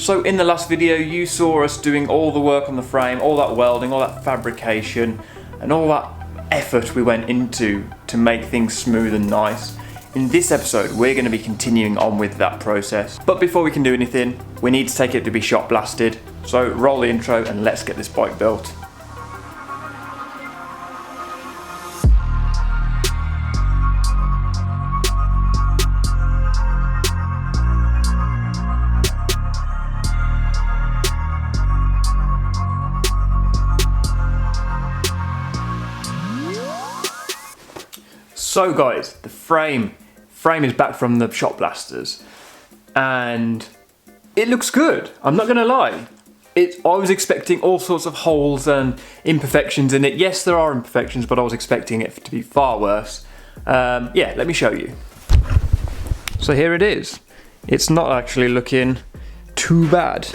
So in the last video you saw us doing all the work on the frame, all that welding, all that fabrication and all that effort we went into to make things smooth and nice. In this episode we're going to be continuing on with that process. But before we can do anything, we need to take it to be shot blasted. So roll the intro and let's get this bike built. So guys, the frame is back from the shot blasters and it looks good, I'm not gonna lie. I was expecting all sorts of holes and imperfections in it. Yes, there are imperfections, but I was expecting it to be far worse. Yeah, let me show you. So here it is. It's not actually looking too bad.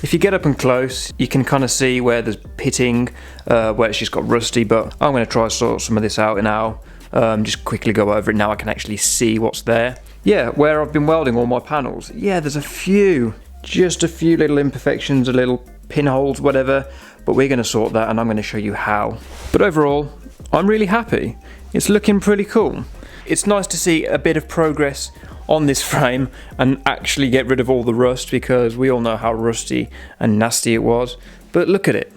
If you get up and close, you can kind of see where there's pitting, where it's just got rusty, but I'm gonna try to sort some of this out now. Just quickly go over it now. I can actually see what's there. Yeah, where I've been welding all my panels. Yeah, there's just a few little imperfections, a little pinholes, whatever, but we're going to sort that and I'm going to show you how. But overall, I'm really happy. It's looking pretty cool. It's nice to see a bit of progress on this frame and actually get rid of all the rust, because we all know how rusty and nasty it was. But look at it,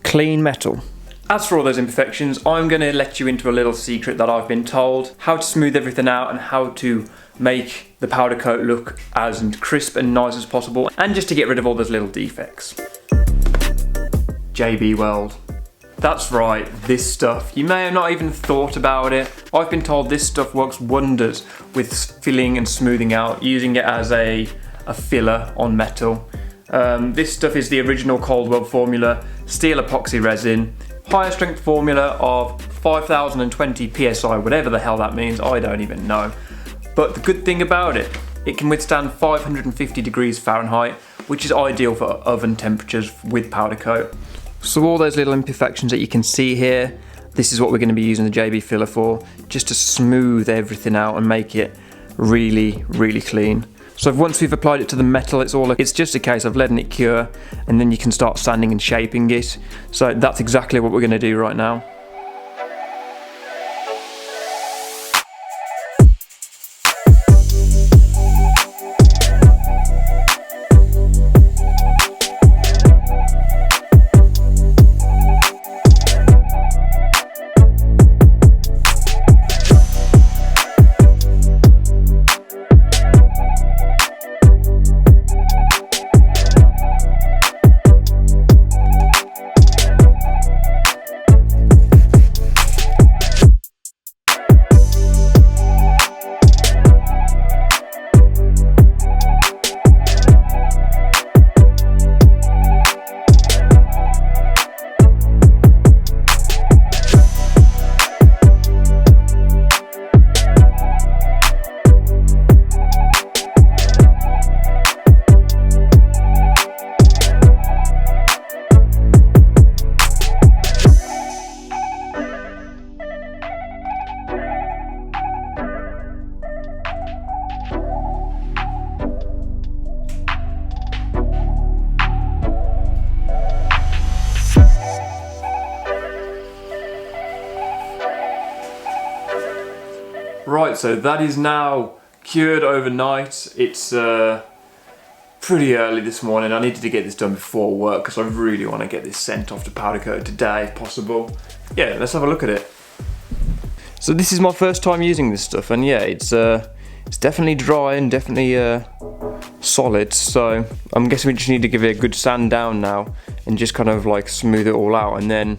clean metal. As for all those imperfections, I'm going to let you into a little secret that I've been told. How to smooth everything out and how to make the powder coat look as crisp and nice as possible, and just to get rid of all those little defects. JB Weld. That's right, this stuff. You may have not even thought about it. I've been told this stuff works wonders with filling and smoothing out, using it as a filler on metal. This stuff is the original cold weld formula, steel epoxy resin, higher strength formula of 5020 psi, whatever the hell that means, I don't even know. But the good thing about it, it can withstand 550 degrees Fahrenheit, which is ideal for oven temperatures with powder coat. So all those little imperfections that you can see here, this is what we're going to be using the JB filler for, just to smooth everything out and make it really, really clean. So once we've applied it to the metal, it's just a case of letting it cure, and then you can start sanding and shaping it. So that's exactly what we're going to do right now. Right, so that is now cured overnight. It's pretty early this morning. I needed to get this done before work because I really want to get this sent off to powder coat today if possible. Yeah, let's have a look at it. So this is my first time using this stuff, and yeah, it's definitely dry and definitely solid. So I'm guessing we just need to give it a good sand down now and just kind of like smooth it all out, and then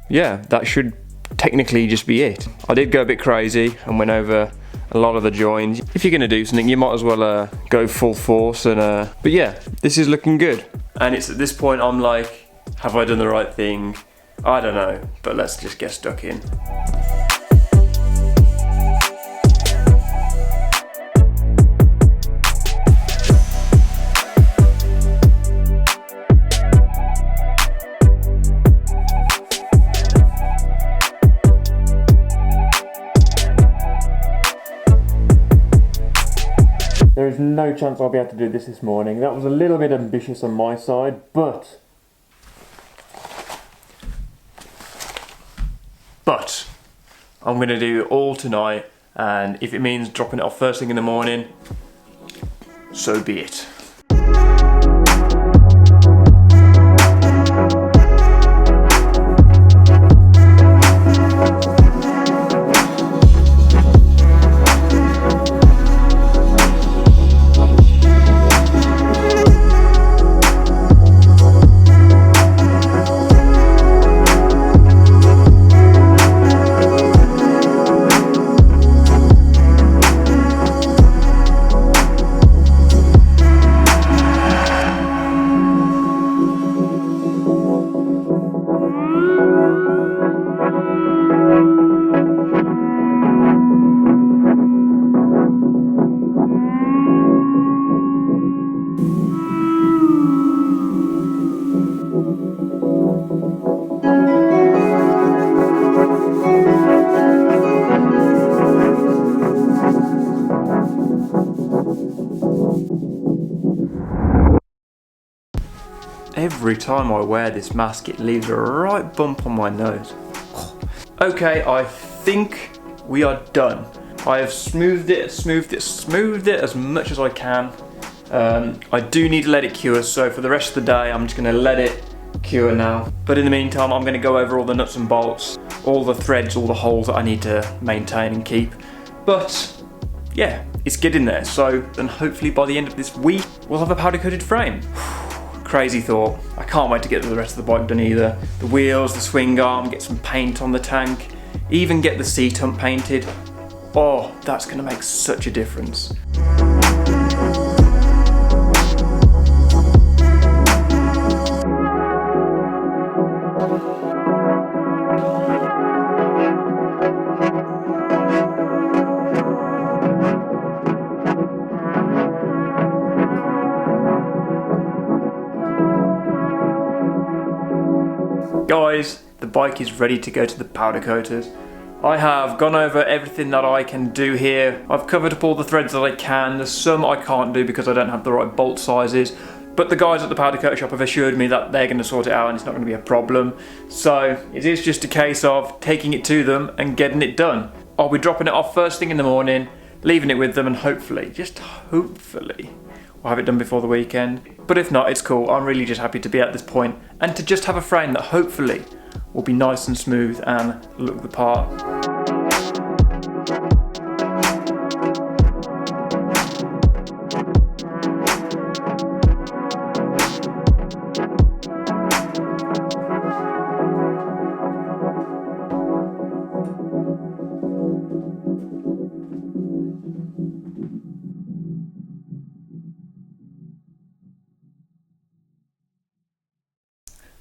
yeah, that should technically just be it. I did go a bit crazy and went over a lot of the joins. If you're gonna do something, you might as well go full force, and but yeah, this is looking good. And it's at this point I'm like, have I done the right thing? I don't know, but let's just get stuck in. There's no chance I'll be able to do this morning. That was a little bit ambitious on my side, but I'm going to do it all tonight, and if it means dropping it off first thing in the morning, so be it. Every time I wear this mask, it leaves a right bump on my nose. Okay, I think we are done. I have smoothed it as much as I can. I do need to let it cure, so for the rest of the day, I'm just gonna let it cure now. But in the meantime, I'm gonna go over all the nuts and bolts, all the threads, all the holes that I need to maintain and keep. But yeah, it's getting there. So then hopefully by the end of this week, we'll have a powder coated frame. Crazy thought. I can't wait to get the rest of the bike done either. The wheels, the swing arm, get some paint on the tank, even get the seat hump painted. Oh, that's gonna make such a difference. Guys, the bike is ready to go to the powder coaters. I have gone over everything that I can do here. I've covered up all the threads that I can. There's some I can't do because I don't have the right bolt sizes. But the guys at the powder coat shop have assured me that they're going to sort it out and it's not going to be a problem. So it is just a case of taking it to them and getting it done. I'll be dropping it off first thing in the morning, leaving it with them, and hopefully, just hopefully, we'll have it done before the weekend. But if not, it's cool. I'm really just happy to be at this point and to just have a frame that hopefully will be nice and smooth and look the part.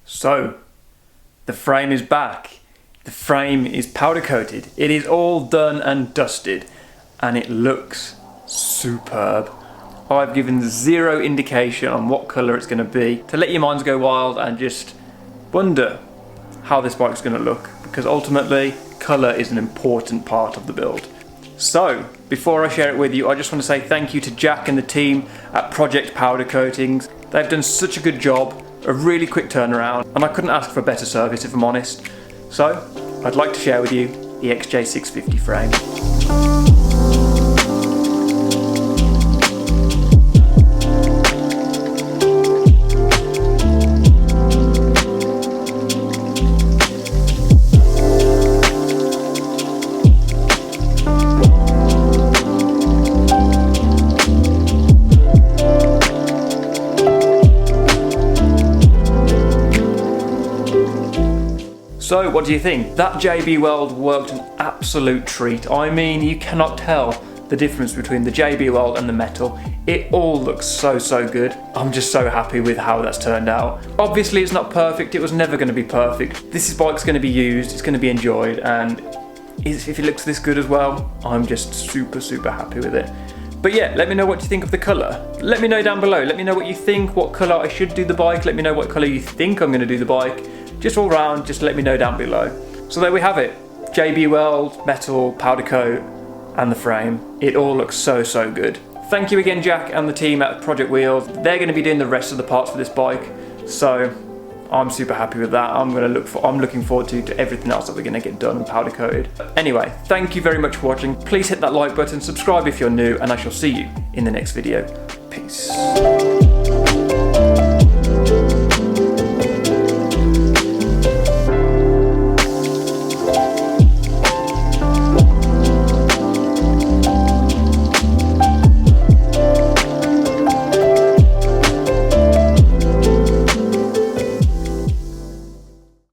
So, the frame is back. The frame is powder coated. It is all done and dusted, and it looks superb. I've given zero indication on what colour it's going to be to let your minds go wild and just wonder how this bike's going to look, because ultimately colour is an important part of the build. So, before I share it with you, I just want to say thank you to Jack and the team at Project Powder Coatings. They've done such a good job. A really quick turnaround, and I couldn't ask for better service if I'm honest. So, I'd like to share with you the XJ650 frame. So what do you think? That JB Weld worked an absolute treat. I mean, you cannot tell the difference between the JB Weld and the metal. It all looks so good. I'm just so happy with how that's turned out. Obviously it's not perfect, it was never going to be perfect. This bike's going to be used, it's going to be enjoyed, and if it looks this good as well, I'm just super happy with it. But yeah, let me know what you think of the colour. Let me know down below, let me know what you think, what colour I should do the bike, let me know what colour you think I'm going to do the bike. Just all round, just let me know down below. So there we have it. JB Weld, metal, powder coat, and the frame. It all looks so good. thank you again, Jack and the team at Project Wheels. They're going to be doing the rest of the parts for this bike, so I'm super happy with that. I'm looking forward to everything else that we're going to get done and powder coated. Anyway, thank you very much for watching. Please hit that like button, subscribe if you're new, and I shall see you in the next video. Peace.